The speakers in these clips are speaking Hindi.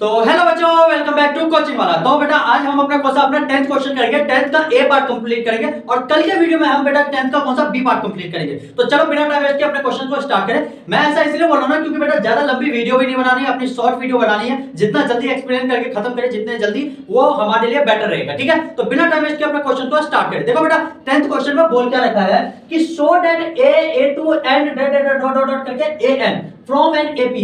तो हेलो बच्चों, वेलकम बैक टू कोचिंग वाला। तो बेटा आज हम अपना कौन सा अपना 10th क्वेश्चन करेंगे। 10th का ए पार्ट कंप्लीट करेंगे और कल के वीडियो में हम बेटा 10th का कौन सा बी पार्ट कंप्लीट करेंगे। तो चलो बिना टाइम वेस्ट के अपने क्वेश्चन को स्टार्ट करें। मैं ऐसा इसलिए बोल रहा हूं ना क्योंकि बेटा ज्यादा लंबी वीडियो भी नहीं बनानी है, अपनी शॉर्ट वीडियो बनानी है। जितना जल्दी एक्सप्लेन करके खत्म करें जितने जल्दी वो हमारे लिए बेटर रहेगा। ठीक है, तो बिना टाइम वेस्ट के अपने क्वेश्चन को स्टार्ट करें। देखो बेटा 10th क्वेश्चन में बोल क्या रखा है कि show that a2 and dot करके an from an ap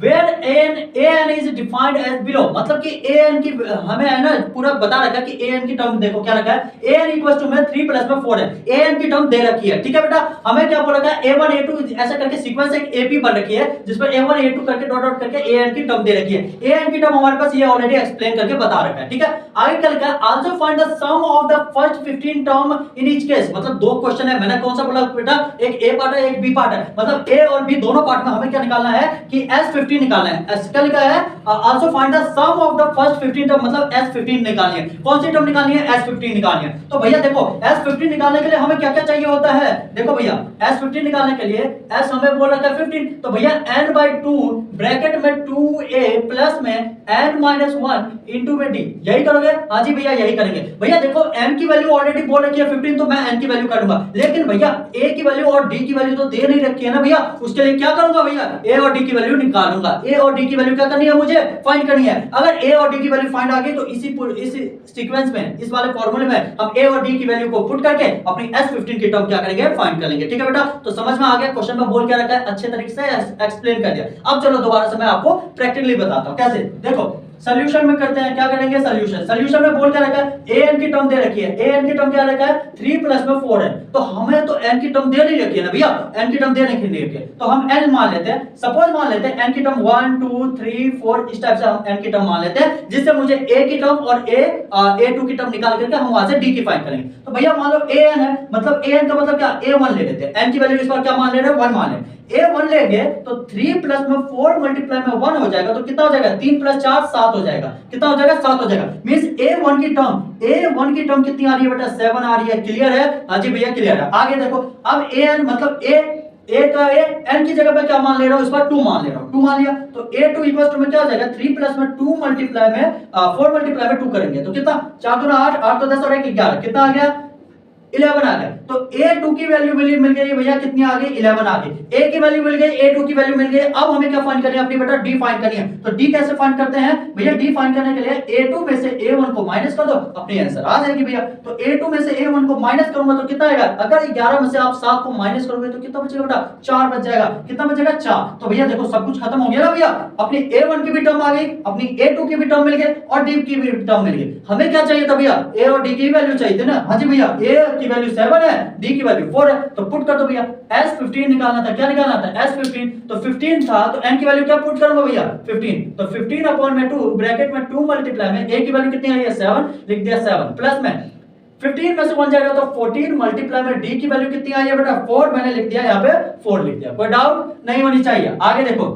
where an is defined as below। मतलब कि an की हमें है ना पूरा बता रखा है कि an की टर्म देखो क्या रखा है, an इक्वल्स टू में 3 प्लस में 4 है। an की टर्म दे रखी है। ठीक है बेटा, हमें क्या बोला रखा है a1 a2 ऐसा करके सीक्वेंस एक ap बन रखी है जिसमें a1 a2 करके डॉट डॉट करके an की टर्म दे रखी है। an की टर्म हमारे पास ये ऑलरेडी एक्सप्लेन करके बता रखा है। ठीक है, आगे क्या लिखा है, also find the sum of the first 15 term in each case. मतलब दो क्वेश्चन है, मैंने कौन सा बोला बेटा, एक a पार्ट है एक b पार्ट है। मतलब a और b दोनों पार्ट में हमें क्या निकालना है कि s15 निकालना है। क्या लिखा है, also find the sum of the first 15 term, मतलब s15 निकालनी है। कौन सी टर्म निकालनी है, s15 निकालनी है। तो भैया देखो s15 निकालने के लिए हमें क्या क्या चाहिए होता है। देखो भैया s15 निकालने के लिए s हमें बोल रखा है 15, तो भैया n/2 ब्रैकेट में 2a प्लस में n-1 इनटू में d, यही करोगे। हां जी भैया यही करेंगे। भैया देखो n की वैल्यू ऑलरेडी बोल रखी है 15, तो मैं n की वैल्यू काटूंगा। लेकिन भैया a की वैल्यू और d की वैल्यू तो दे नहीं रखी है ना भैया, उसके लिए क्या करूंगा भैया, a और d की वैल्यू निकालूंगा। a और d की वैल्यू क्या करनी है, मुझे फाइंड करनी है। अगर a और d की वैल्यू फाइंड आ गई तो इस सीक्वेंस में, इस वाले फार्मूले में हम a और d की वैल्यू को पुट करके अपनी s15 की टर्म क्या करेंगे, फाइंड कर लेंगे। ठीक है बेटा, तो समझ में आ गया क्वेश्चन में बोल क्या रखा है, अच्छे तरीके से एक्सप्लेन कर दिया। अब चलो दोबारा से मैं आपको प्रैक्टिकली बताता हूं कैसे। देखो सॉल्यूशन में करते हैं, क्या करेंगे सॉल्यूशन में बोल क्या रखा है, an की टर्म दे रखी है। an की टर्म क्या रखा है 3 प्लस में 4 है, तो हमें तो n की टर्म दे नहीं रखी है ना भैया, n की टर्म दे नहीं रखी है, तो हम n मान लेते हैं। सपोज मान लेते हैं n की टर्म 1 2 3 4 इस टाइप से हम n की टर्म मान लेते हैं, जिससे मुझे a की टर्म और a2 की टर्म निकाल करके हम वहां से d की फाइंड करेंगे। तो भैया मान लो an है, मतलब an का मतलब क्या, a1 ले लेते हैं। n की वैल्यू इस बार क्या मान ले रहे हैं, 1 मान ले। a1 लेंगे तो 3 प्लस में 4 मल्टीप्लाई में 1 हो जाएगा, तो कितना हो जाएगा, 3 प्लस 4 7 हो जाएगा। कितना हो जाएगा, 7 हो जाएगा। मींस a1 की टर्म कितनी आ रही है बेटा, 7 आ रही है। क्लियर है, हां जी भैया क्लियर है। आगे देखो अब an मतलब a का n की जगह पे क्या मान ले रहा हूं, इस बार 2 मान ले रहा हूं। 2 मान लिया तो a2 इक्वल्स टू में क्या हो जाएगा, 3 प्लस में 2 मल्टीप्लाई में 4 मल्टीप्लाई में 2 करेंगे तो कितना, 4 दूना 8 8 तो 10 और 1 11, कितना आ गया 11 आ गया। तो a2 की वैल्यू मिल गई भैया, कितनी आ गई 11 आ गई। a की वैल्यू मिल गई, a2 की वैल्यू मिल गई। अब हमें क्या फाइंड करनी है अपनी बेटा, d फाइंड करनी है। तो d कैसे फाइंड करते हैं भैया, d फाइंड करने के लिए a2 में से a1 को माइनस कर दो, अपनी आंसर आ जाएगी भैया। तो a2 में से a1 को माइनस करूंगा तो कितना आएगा, अगर 11 में से आप 7 को माइनस करोगे तो कितना बचेगा बेटा, 4 बच जाएगा। कितना बचेगा, 4। तो भैया देखो सब कुछ खत्म हो गया ना भैया, अपनी a1 की भी टर्म आ गई, अपनी a2 की भी टर्म मिल गई और d की भी टर्म मिल गई। हमें क्या चाहिए था भैया, a और d की वैल्यू चाहिए थी ना। हां जी भैया a की वैल्यू 7 है, d की वैल्यू 4 है, तो पुट कर दो भैया। s15 निकालना था, क्या निकालना था s15, तो 15 था तो n की वैल्यू क्या पुट करूंगा भैया 15, तो 15 अपॉन में 2 ब्रैकेट में 2 मल्टीप्लाई में a की वैल्यू कितनी आई है 7, लिख दिया 7 प्लस में 15 में से 1 जाएगा तो 14 मल्टीप्लाई में d की वैल्यू कितनी आई है बेटा 4, मैंने लिख दिया यहाँ पे 4 लिख दिया, कोई डाउट नहीं होनी चाहिए। आगे देखो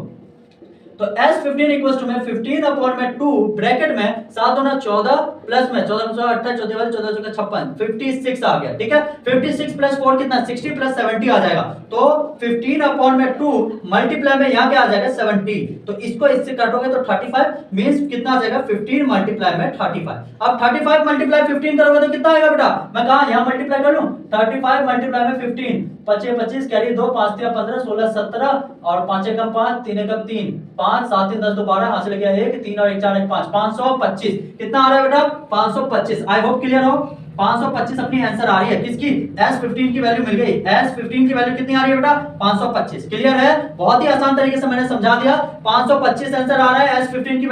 तो s15 इक्वल्स टू में 15 अपॉन में 2 ब्रैकेट में 7 दूना 14 प्लस में 14 में 28 14 14 56 56 आ गया। ठीक है, 56 प्लस 4 कितना, 60 प्लस 70 आ जाएगा। तो 15 अपॉन में 2 मल्टीप्लाई में यहाँ क्या आ जाएगा 70, तो इसको इससे काटोगे तो 35 मींस कितना आ जाएगा 15 मल्टीप्लाई में 35। अब 35 मल्टीप्लाई 15 करोगे तो कितना आएगा बेटा, मैं कहां यहां मल्टीप्लाई कर लूं, 35 मल्टीप्लाई में 15 25 25 कैरी 2 5 3 15 16 17 और 5 एकम 5 3 एकम 3 5 7 3 10 2 12 हासिल गया 1 3 और 1 4 1 5 525। कितना आ रहा है बेटा 525। आई होप क्लियर हो, 525 अपनी आंसर आ रही है किसकी, s15 की वैल्यू मिल गई। s15 की वैल्यू कितनी आ रही है बेटा 525। क्लियर है, बहुत ही आसान तरीके से मैंने समझा दिया। 525 आंसर आ रहा है s15 की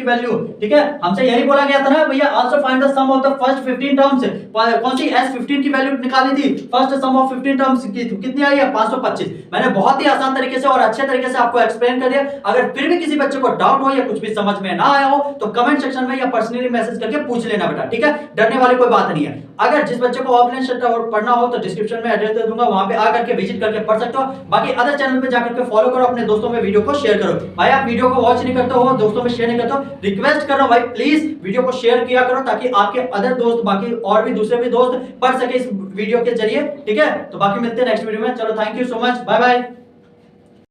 वैल्यू। ठीक है, हमसे यही बोला गया था ना भैया, also find the sum of the first 15 terms. कौन सी s15 की वैल्यू निकाली थी, फर्स्ट सम ऑफ 15 टर्म्स की कितनी आई है 525। मैंने बहुत ही आसान तरीके से और अच्छे तरीके से आपको एक्सप्लेन कर दिया। अगर फिर भी किसी बच्चे को डाउट हो या कुछ भी समझ में ना आया हो तो कमेंट सेक्शन में या पर्सनली मैसेज करके पूछ लेना बेटा। ठीक है, डरने वाली कोई बात नहीं है। अगर जिस बच्चे को ऑफलाइन सेट पढ़ना हो तो डिस्क्रिप्शन में एड्रेस दे दूंगा, वहां पे आकर के विजिट करके पढ़ सकते हो। बाकी अदर चैनल पे जाकर के फॉलो करो, अपने दोस्तों में वीडियो को शेयर करो। भाई आप वीडियो को वॉच नहीं करते हो, दोस्तों में शेयर नहीं करते हो, रिक्वेस्ट कर रहा हूं भाई प्लीज वीडियो को शेयर किया करो ताकि आपके अदर दोस्त, बाकी और भी दूसरे भी दोस्त पढ़ सके इस वीडियो के जरिए। ठीक है, तो बाकी मिलते हैं नेक्स्ट वीडियो में। चलो thank you so much, bye bye.